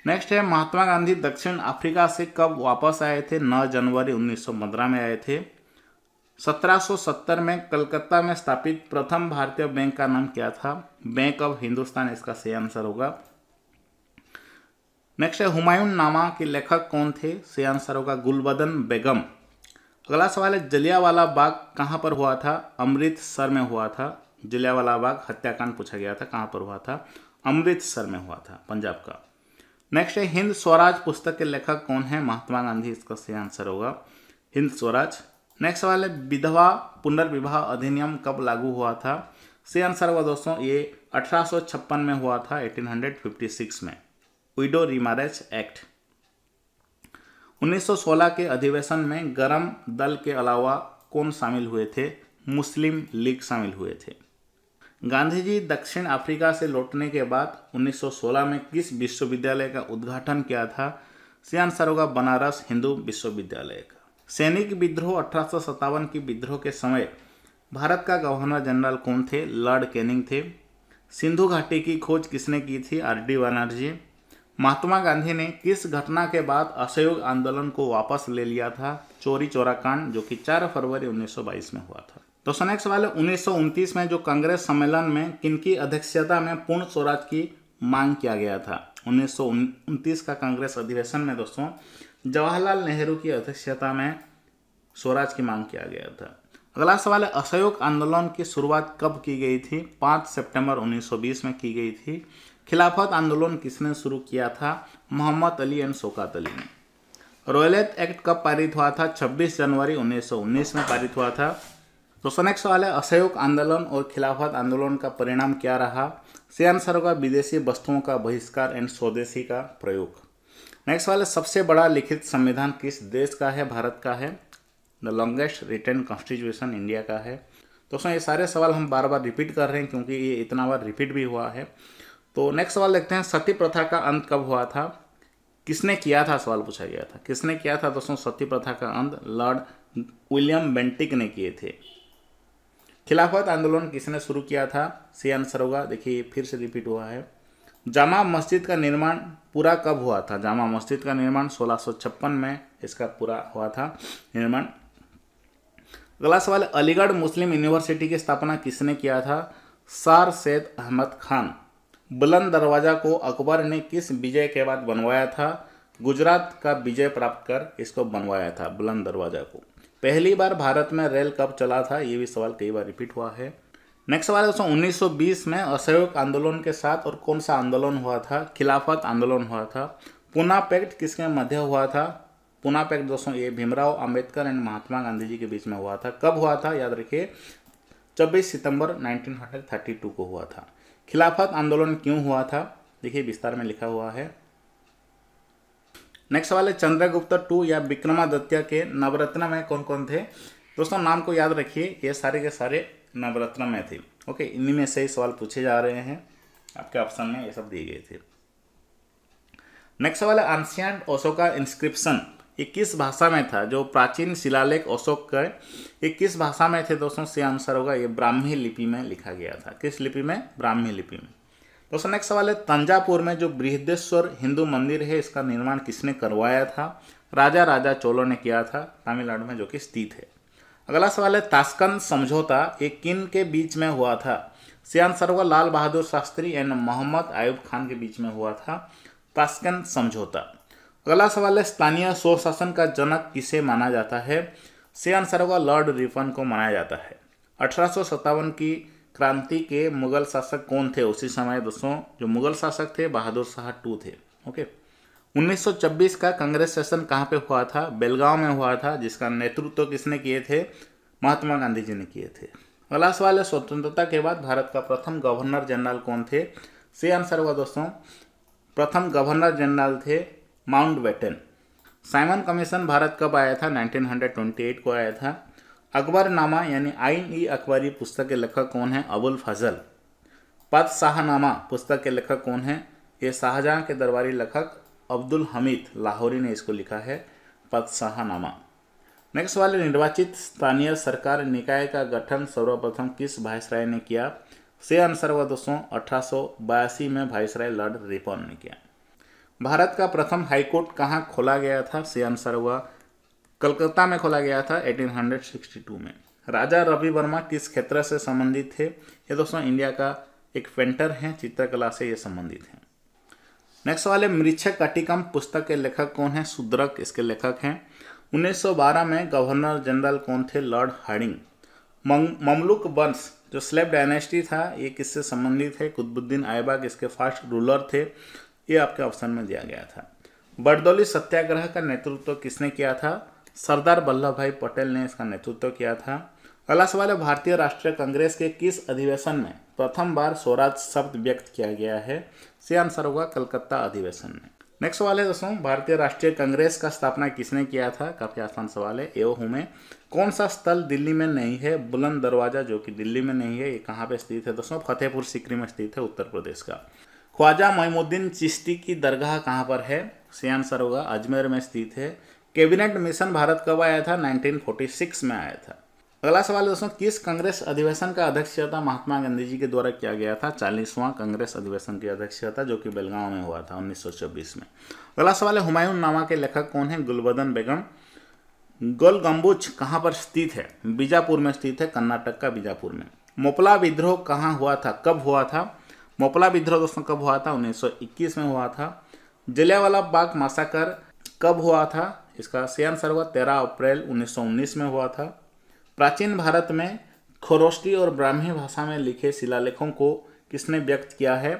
नेक्स्ट है, महात्मा गांधी दक्षिण अफ्रीका से कब वापस आए थे? 9 जनवरी 1915 में आए थे। 1770 में कलकत्ता में स्थापित प्रथम भारतीय बैंक का नाम क्या था? बैंक ऑफ हिंदुस्तान इसका सही आंसर होगा। नेक्स्ट है, हुमायूं नामा के लेखक कौन थे? सही आंसर होगा गुलबदन बेगम। अगला सवाल है, जलियांवाला बाग कहाँ पर हुआ था? अमृतसर में हुआ था। जलियांवाला बाग हत्याकांड पूछा गया था, कहाँ पर हुआ था? अमृतसर में हुआ था, पंजाब का। नेक्स्ट है, हिंद स्वराज पुस्तक के लेखक कौन है? महात्मा गांधी इसका सही आंसर होगा हिंद स्वराज। नेक्स्ट सवाल है, विधवा पुनर्विवाह अधिनियम कब लागू हुआ था? सही आंसर होगा दोस्तों ये 1856 में हुआ था, 1856 में, विडो रीमैरेज एक्ट। 1916 के अधिवेशन में गरम दल के अलावा कौन शामिल हुए थे? मुस्लिम लीग शामिल हुए थे। गांधी जी दक्षिण अफ्रीका से लौटने के बाद 1916 में किस विश्वविद्यालय का उद्घाटन किया था? सही आंसर होगा बनारस हिंदू विश्वविद्यालय का। सैनिक विद्रोह 1857 की विद्रोह के समय भारत का गवर्नर जनरल कौन थे? लॉर्ड कैनिंग थे। सिंधु घाटी की खोज किसने की थी? आर.डी. बनर्जी। महात्मा गांधी ने किस घटना के बाद असहयोग आंदोलन को वापस ले लिया था? चौरी चौरा कांड, जो कि 4 फरवरी 1922 में हुआ था। दोस्तों नेक्स्ट सवाल है, 1929 में जो कांग्रेस सम्मेलन में किनकी अध्यक्षता में पूर्ण स्वराज की मांग किया गया था? 1929 का कांग्रेस अधिवेशन में दोस्तों जवाहरलाल नेहरू की अध्यक्षता में स्वराज की मांग किया गया था। अगला सवाल है, असहयोग आंदोलन की शुरुआत कब की गई थी? 5 सितंबर 1920 में की गई थी। खिलाफत आंदोलन किसने शुरू किया था? मोहम्मद अली एंड शौकत अली ने। रॉयलेट एक्ट कब पारित हुआ था? 26 जनवरी 1919 में पारित हुआ था। दोस्तों नेक्स्ट सवाल है, असहयोग आंदोलन और खिलाफत आंदोलन का परिणाम क्या रहा? सही आंसर होगा विदेशी वस्तुओं का बहिष्कार एंड स्वदेशी का प्रयोग। नेक्स्ट सवाल है, सबसे बड़ा लिखित संविधान किस देश का है? भारत का है। The longest written constitution India का है। दोस्तों ये सारे सवाल हम बार बार रिपीट कर रहे हैं क्योंकि ये इतना बार रिपीट भी हुआ है। तो नेक्स्ट सवाल देखते हैं, सती प्रथा का अंत कब हुआ था? किसने किया था? सवाल पूछा गया था, किसने किया था दोस्तों सती प्रथा का अंत? लॉर्ड विलियम बेंटिक ने किए थे। खिलाफत आंदोलन किसने शुरू किया था? सही आंसर होगा, देखिए फिर से रिपीट हुआ है। जामा मस्जिद का निर्माण पूरा कब हुआ था? जामा मस्जिद का निर्माण 1656 में इसका पूरा हुआ था निर्माण। अगला सवाल, अलीगढ़ मुस्लिम यूनिवर्सिटी की स्थापना किसने किया था? सर सैयद अहमद खान। बुलंद दरवाजा को अकबर ने किस विजय के बाद बनवाया था? गुजरात का विजय प्राप्त कर इसको बनवाया था बुलंद दरवाजा को। पहली बार भारत में रेल कब चला था? ये भी सवाल कई बार रिपीट हुआ है। नेक्स्ट सवाल है दोस्तों, 1920 में असहयोग आंदोलन के साथ और कौन सा आंदोलन हुआ था? खिलाफत आंदोलन हुआ था। पूना पैक्ट किसके मध्य हुआ था? पूना पैक्ट दोस्तों ये भीमराव अंबेडकर एंड महात्मा गांधी जी के बीच में हुआ था। कब हुआ था? याद रखिए 24 सितंबर 1932 को हुआ था। खिलाफत आंदोलन क्यों हुआ था, देखिए विस्तार में लिखा हुआ है। नेक्स्ट सवाल है चंद्रगुप्त टू या विक्रमादित्य के नवरत्न में कौन कौन थे। दोस्तों नाम को याद रखिए, ये सारे के सारे नवरत्न में थे। ओके, इन्हीं में से ही सवाल पूछे जा रहे हैं, आपके ऑप्शन में ये सब दिए गए थे। नेक्स्ट सवाल है एंशिएंट अशोका इंस्क्रिप्शन, ये किस भाषा में था। जो प्राचीन शिलालेख अशोक का ये किस भाषा में थे दोस्तों, से आंसर होगा ये ब्राह्मी लिपि में लिखा गया था। किस लिपि में, ब्राह्मी लिपि में। दोस्तों नेक्स्ट सवाल है तंजापुर में जो बृहदेश्वर हिंदू मंदिर है इसका निर्माण किसने करवाया था। राजा चोलों ने किया था, तमिलनाडु में जो कि स्थित है। अगला सवाल है ताशकंद समझौता ये किन के बीच में हुआ था। से आंसर होगा लाल बहादुर शास्त्री एंड मोहम्मद आयूब खान के बीच में हुआ था ताशकंद समझौता। अगला सवाल है स्थानीय स्वशासन का जनक किसे माना जाता है। से आंसर होगा लॉर्ड रिपन को माना जाता है। 1857 की क्रांति के मुगल शासक कौन थे उसी समय दोस्तों, जो मुगल शासक थे बहादुर शाह 2 थे। ओके, 1926 का कांग्रेस सेशन कहाँ पे हुआ था, बेलगांव में हुआ था, जिसका नेतृत्व किसने किए थे, महात्मा गांधी जी ने किए थे। अगला सवाल है स्वतंत्रता के बाद भारत का प्रथम गवर्नर जनरल कौन थे। से आंसर होगा दोस्तों प्रथम गवर्नर जनरल थे माउंटबेटन। साइमन कमीशन भारत कब आया था, 1928 को आया था। अकबरनामा यानी आइन ई अकबरी पुस्तक के लेखक कौन है, अबुल फजल। पदशाहनामा पुस्तक के लेखक कौन है, ये शाहजहां के दरबारी लेखक अब्दुल हमीद लाहौरी ने इसको लिखा है पदशाहनामा। नेक्स्ट सवाल है निर्वाचित स्थानीय सरकार निकाय का गठन सर्वप्रथम किस वायसराय ने किया। से आंसर हुआ दोस्तों 1882 में वायसराय लॉर्ड रिपन ने किया। भारत का प्रथम हाईकोर्ट कहाँ खोला गया था। से आंसर हुआ कलकत्ता में खोला गया था 1862 में। राजा रवि वर्मा किस क्षेत्र से संबंधित थे। ये दोस्तों इंडिया का एक पेंटर हैं, चित्रकला से ये संबंधित हैं। नेक्स्ट सवाल है मृच्छकटिकम पुस्तक के लेखक कौन है, शूद्रक इसके लेखक हैं। 1912 में गवर्नर जनरल कौन थे, लॉर्ड हार्डिंग। ममलुक वंश जो स्लेव डायनेस्टी था ये किससे संबंधित है, कुतुबुद्दीन ऐबक इसके फर्स्ट रूलर थे, ये आपके ऑप्शन में दिया गया था। बरदौली सत्याग्रह का नेतृत्व किसने किया था, सरदार वल्लभ भाई पटेल ने इसका नेतृत्व किया था। अगला सवाल है भारतीय राष्ट्रीय कांग्रेस के किस अधिवेशन में प्रथम बार स्वराज शब्द व्यक्त किया गया है। से आंसर होगा कलकत्ता अधिवेशन में। नेक्स्ट सवाल है दोस्तों भारतीय राष्ट्रीय कांग्रेस का स्थापना किसने किया था। काफी आसान सवाल है। एवं में कौन सा स्थल दिल्ली में नहीं है, बुलंद दरवाजा जो कि दिल्ली में नहीं है, ये कहाँ पे स्थित है दोस्तों, फतेहपुर सीकरी में स्थित है, उत्तर प्रदेश का। ख्वाजा मोइनुद्दीन चिश्ती की दरगाह कहाँ पर है। से आंसर होगा अजमेर में स्थित है। कैबिनेट मिशन भारत कब आया था, 1946 में आया था। अगला सवाल दोस्तों किस कांग्रेस अधिवेशन का अध्यक्षता महात्मा गांधी जी के द्वारा किया गया था। 40वां कांग्रेस अधिवेशन की अध्यक्षता जो कि बेलगांव में हुआ था 1926 में। अगला सवाल है हुमायूं नामा के लेखक कौन है, गुलबदन बेगम। गोल गम्बुज कहाँ पर स्थित है, बीजापुर में स्थित है, कर्नाटक का बीजापुर में। मोपला विद्रोह कहाँ हुआ था, कब हुआ था। मोपला विद्रोह दोस्तों कब हुआ था, 1921 में हुआ था। जलियांवाला बाग मासाकर कब हुआ था, इसका सही आंसर हुआ 13 अप्रैल 1919 में हुआ था। प्राचीन भारत में खरोष्टी और ब्राह्मी भाषा में लिखे शिलालेखों को किसने व्यक्त किया है।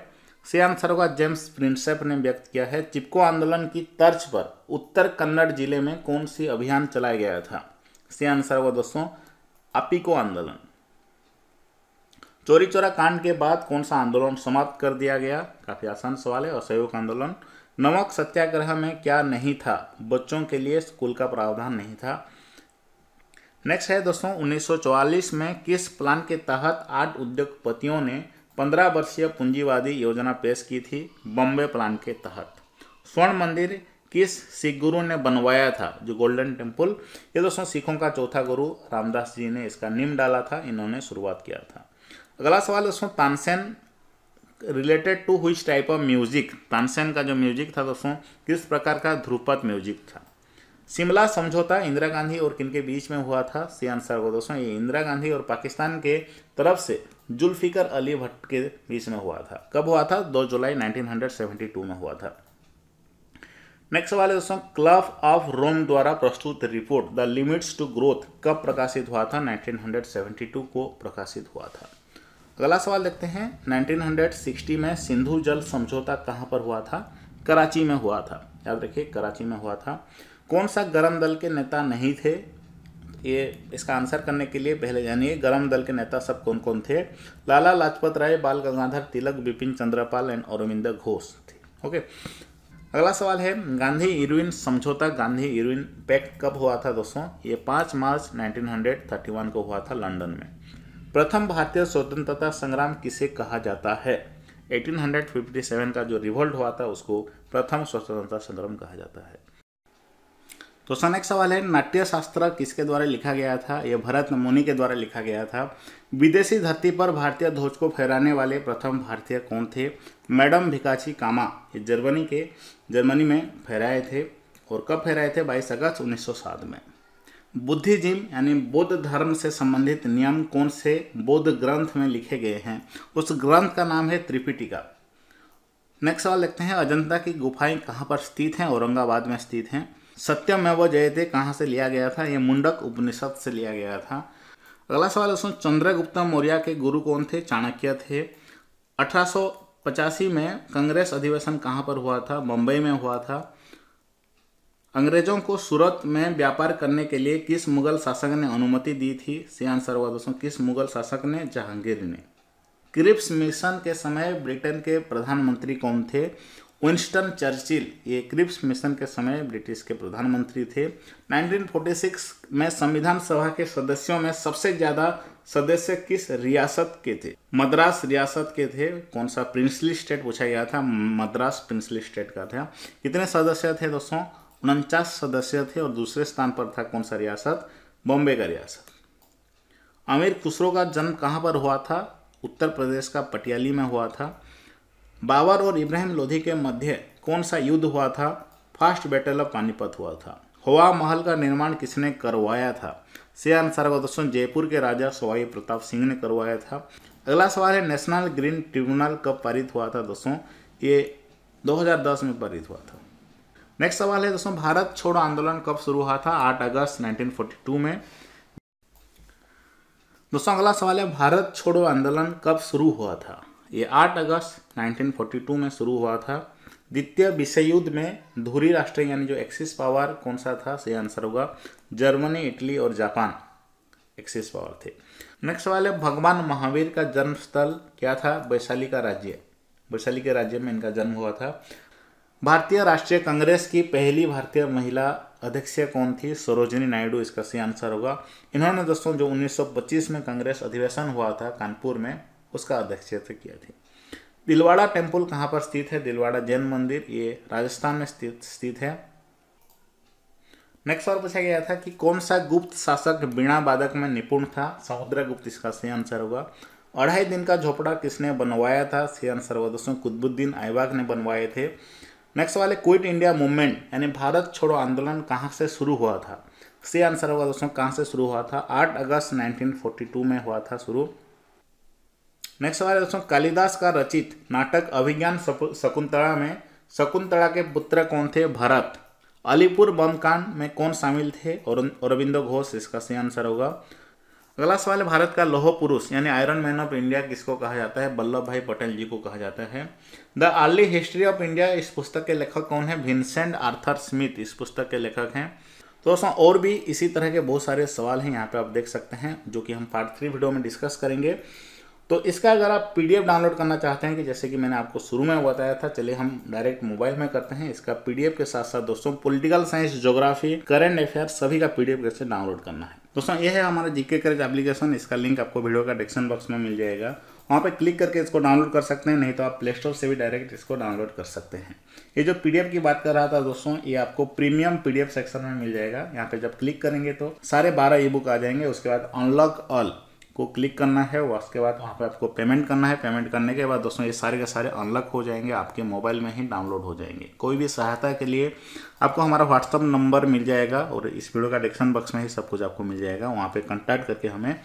सही आंसर होगा जेम्स प्रिंसेप ने व्यक्त किया है। चिपको आंदोलन की तर्ज पर उत्तर कन्नड़ जिले में कौन सी अभियान चलाया गया था। सही आंसर होगा दोस्तों अपिको आंदोलन। चोरी चोरा कांड के बाद कौन सा आंदोलन समाप्त कर दिया गया, काफी आसान सवाल है, असहयोग आंदोलन। नमक सत्याग्रह में क्या नहीं था, बच्चों के लिए स्कूल का प्रावधान नहीं था। नेक्स्ट है दोस्तों 1944 में किस प्लान के तहत 8 उद्योगपतियों ने 15 वर्षीय पूंजीवादी योजना पेश की थी, बॉम्बे प्लान के तहत। स्वर्ण मंदिर किस सिख गुरु ने बनवाया था, जो गोल्डन टेम्पल, ये दोस्तों सिखों का चौथा गुरु रामदास जी ने इसका नींव डाला था, इन्होंने शुरुआत किया था। अगला सवाल दोस्तों Tansen related to which type of music, Tansen का जो म्यूजिक था दोस्तों किस प्रकार का ध्रुपद म्यूजिक था। शिमला समझौता इंदिरा गांधी और किन के बीच में हुआ था। सी आंसर को दोस्तों ये इंदिरा गांधी और पाकिस्तान के तरफ से जुल्फिकर अली भट्ट के बीच में हुआ था। कब हुआ था, 2 जुलाई 1972 में हुआ था। नेक्स्ट सवाल है दोस्तों क्लब ऑफ रोम द्वारा प्रस्तुत report the limits to growth कब प्रकाशित हुआ था, 1972 को प्रकाशित हुआ था। अगला सवाल देखते हैं 1960 में सिंधु जल समझौता कहाँ पर हुआ था, कराची में हुआ था। याद रखिए कराची में हुआ था। कौन सा गरम दल के नेता नहीं थे, ये इसका आंसर करने के लिए पहले जानिए गरम दल के नेता सब कौन कौन थे। लाला लाजपत राय, बाल गंगाधर तिलक, बिपिन चंद्रपाल एंड अरविंद घोष थे। ओके, अगला सवाल है गांधी इरविन समझौता, गांधी इरविन पैक्ट कब हुआ था दोस्तों? ये 5 मार्च 1931 को हुआ था लंदन में। प्रथम भारतीय स्वतंत्रता संग्राम किसे कहा जाता है? 1857 का जो रिवोल्ट हुआ था उसको प्रथम स्वतंत्रता संग्राम कहा जाता है। तो नेक्स्ट सवाल है नाट्य शास्त्र किसके द्वारा लिखा गया था? यह भरत मुनि के द्वारा लिखा गया था। विदेशी धरती पर भारतीय ध्वज को फहराने वाले प्रथम भारतीय कौन थे? मैडम भिकाची कामा। ये जर्मनी में फहराए थे। और कब फहराए थे? 22 अगस्त 1907 में। बुद्धिज्म यानी बौद्ध धर्म से संबंधित नियम कौन से बौद्ध ग्रंथ में लिखे गए हैं? उस ग्रंथ का नाम है त्रिपिटिका। नेक्स्ट सवाल देखते हैं अजंता की गुफाएं कहाँ पर स्थित हैं? औरंगाबाद में स्थित हैं। सत्यमेव जयते कहाँ से लिया गया था? यह मुंडक उपनिषद से लिया गया था। अगला सवाल दोस्तों चंद्रगुप्त मौर्य के गुरु कौन थे? चाणक्य थे। 1885 में कांग्रेस अधिवेशन कहाँ पर हुआ था? मुंबई में हुआ था। अंग्रेजों को सूरत में व्यापार करने के लिए किस मुगल शासक ने अनुमति दी थी? सही आंसर हुआ दोस्तों किस मुगल शासक ने? जहांगीर ने। क्रिप्स मिशन के समय ब्रिटेन के प्रधानमंत्री कौन थे? Winston Churchill. ये क्रिप्स मिशन के समय ब्रिटिश के प्रधानमंत्री थे। 1946 में संविधान सभा के सदस्यों में सबसे ज्यादा सदस्य किस रियासत के थे? मद्रास रियासत के थे। कौन सा? प्रिंसली स्टेट पूछा गया था, मद्रास प्रिंसली स्टेट का था। कितने सदस्य थे दोस्तों? 49 सदस्य थे। और दूसरे स्थान पर था कौन सा रियासत? बॉम्बे का रियासत। अमीर खुसरो का जन्म कहाँ पर हुआ था? उत्तर प्रदेश का पटियाली में हुआ था। बाबर और इब्राहिम लोधी के मध्य कौन सा युद्ध हुआ था? फर्स्ट बैटल ऑफ पानीपत हुआ था। हवा महल का निर्माण किसने करवाया था? सही आंसर होगा दोस्तों जयपुर के राजा सवाई प्रताप सिंह ने करवाया था। अगला सवाल है नेशनल ग्रीन ट्रिब्यूनल कब पारित हुआ था दोस्तों? ये 2010 में पारित हुआ था। नेक्स्ट सवाल है दोस्तों भारत छोड़ो आंदोलन कब शुरू हुआ था? 8 अगस्त 1942 में। दोस्तों अगला सवाल है भारत छोड़ो आंदोलन कब शुरू हुआ था? ये 8 अगस्त 1942 में शुरू हुआ था। द्वितीय विश्व युद्ध में धुरी राष्ट्र यानी जो एक्सिस पावर कौन सा था? सही आंसर होगा जर्मनी, इटली और जापान एक्सिस पावर थे। नेक्स्ट सवाल है भगवान महावीर का जन्म स्थल क्या था? वैशाली का राज्य। वैशाली के राज्य में इनका जन्म हुआ था। भारतीय राष्ट्रीय कांग्रेस की पहली भारतीय महिला अध्यक्ष कौन थी? सरोजिनी नायडू इसका सही आंसर होगा। इन्होंने दोस्तों जो 1925 में कांग्रेस अधिवेशन हुआ था कानपुर में उसका अध्यक्षता किया थी। दिलवाड़ा टेम्पल कहाँ पर स्थित है? दिलवाड़ा जैन मंदिर ये राजस्थान में स्थित है। नेक्स्ट और पूछा गया था कि कौन सा गुप्त शासक बीणा वादक में निपुण था? समुद्रगुप्त इसका सही आंसर होगा। 2.5 दिन का झोपड़ा किसने बनवाया था? सही आंसर होगा दोस्तों कुतुबुद्दीन ऐबक ने बनवाए थे। नेक्स्ट वाले क्विट इंडिया मूवमेंट यानी भारत छोड़ो आंदोलन कहाँ से शुरू हुआ था? सही आंसर होगा दोस्तों कहाँ से शुरू हुआ था? 8 अगस्त 1942 में हुआ था शुरू। नेक्स्ट सवाल है दोस्तों कालिदास का रचित नाटक अभिज्ञान शकुंतला में शकुंतला के पुत्र कौन थे? भरत। अलीपुर बम कांड में कौन शामिल थे? अरविंद घोष इसका सही आंसर होगा। अगला सवाल है भारत का लौह पुरुष यानी आयरन मैन ऑफ इंडिया किसको कहा जाता है? वल्लभ भाई पटेल जी को कहा जाता है। The early history of India इस पुस्तक के लेखक कौन है? विंसेंट आर्थर स्मिथ इस पुस्तक के लेखक हैं। तो दोस्तों और भी इसी तरह के बहुत सारे सवाल हैं यहाँ पे आप देख सकते हैं जो कि हम पार्ट 3 वीडियो में डिस्कस करेंगे। तो इसका अगर आप पीडीएफ डाउनलोड करना चाहते हैं कि जैसे कि मैंने आपको शुरू में बताया था, चलिए हम डायरेक्ट मोबाइल में करते हैं। इसका पीडीएफ के साथ साथ दोस्तों political science, geography, current affair सभी का पीडीएफ कैसे डाउनलोड करना है। दोस्तों ये है हमारा जीके करेज एप्लीकेशन। इसका लिंक आपको वीडियो का डिस्क्रिप्शन बॉक्स में मिल जाएगा, वहाँ पे क्लिक करके इसको डाउनलोड कर सकते हैं, नहीं तो आप प्ले स्टोर से भी डायरेक्ट इसको डाउनलोड कर सकते हैं। ये जो पीडीएफ की बात कर रहा था दोस्तों, ये आपको प्रीमियम पीडीएफ सेक्शन में मिल जाएगा। यहाँ पे जब क्लिक करेंगे तो सारे 12 ई बुक आ जाएंगे। उसके बाद अनलॉक ऑल को क्लिक करना है, उसके बाद वहाँ पे आपको पेमेंट करना है। पेमेंट करने के बाद दोस्तों ये सारे के सारे अनलॉक हो जाएंगे, आपके मोबाइल में ही डाउनलोड हो जाएंगे। कोई भी सहायता के लिए आपको हमारा व्हाट्सअप नंबर मिल जाएगा और इस वीडियो का डिस्क्रिप्शन बॉक्स में ही सब कुछ आपको मिल जाएगा। वहाँ पे कॉन्टैक्ट करके हमें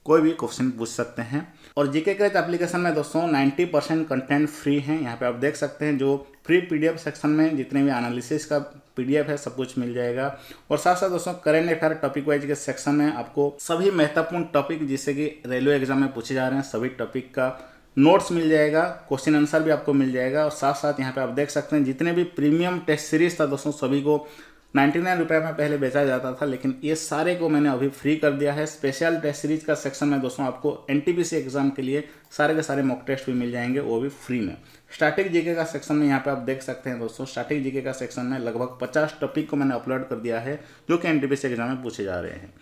कोई भी क्वेश्चन पूछ सकते हैं। और जीके क्रेज एप्लीकेशन में दोस्तों 90% कंटेंट फ्री है। यहाँ पे आप देख सकते हैं जो फ्री पीडीएफ सेक्शन में जितने भी एनालिसिस का पीडीएफ है सब कुछ मिल जाएगा। और साथ साथ दोस्तों करेंट अफेयर टॉपिक वाइज के सेक्शन में आपको सभी महत्वपूर्ण टॉपिक जिससे कि रेलवे एग्जाम में पूछे जा रहे हैं सभी टॉपिक का नोट्स मिल जाएगा, क्वेश्चन आंसर भी आपको मिल जाएगा। और साथ साथ यहाँ पे आप देख सकते हैं जितने भी प्रीमियम टेस्ट सीरीज था दोस्तों सभी को 99 रुपये में पहले बेचा जाता था, लेकिन ये सारे को मैंने अभी फ्री कर दिया है। स्पेशल टेस्ट सीरीज का सेक्शन में दोस्तों आपको एनटीपीसी एग्जाम के लिए सारे के सारे मॉक टेस्ट भी मिल जाएंगे, वो भी फ्री में। स्टैटिक जीके का सेक्शन में यहाँ पे आप देख सकते हैं दोस्तों, स्टैटिक जीके का सेक्शन में लगभग 50 टॉपिक को मैंने अपलोड कर दिया है जो कि एनटीपीसी एग्जाम में पूछे जा रहे हैं।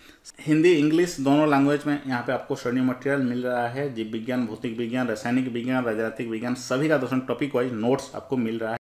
हिंदी इंग्लिश दोनों लैंग्वेज में यहाँ पे आपको स्टडी मटेरियल मिल रहा है। जीव विज्ञान, भौतिक विज्ञान, रासायनिक विज्ञान, राजनीतिक विज्ञान सभी का दोस्तों टॉपिक वाइज नोट्स आपको मिल रहा है।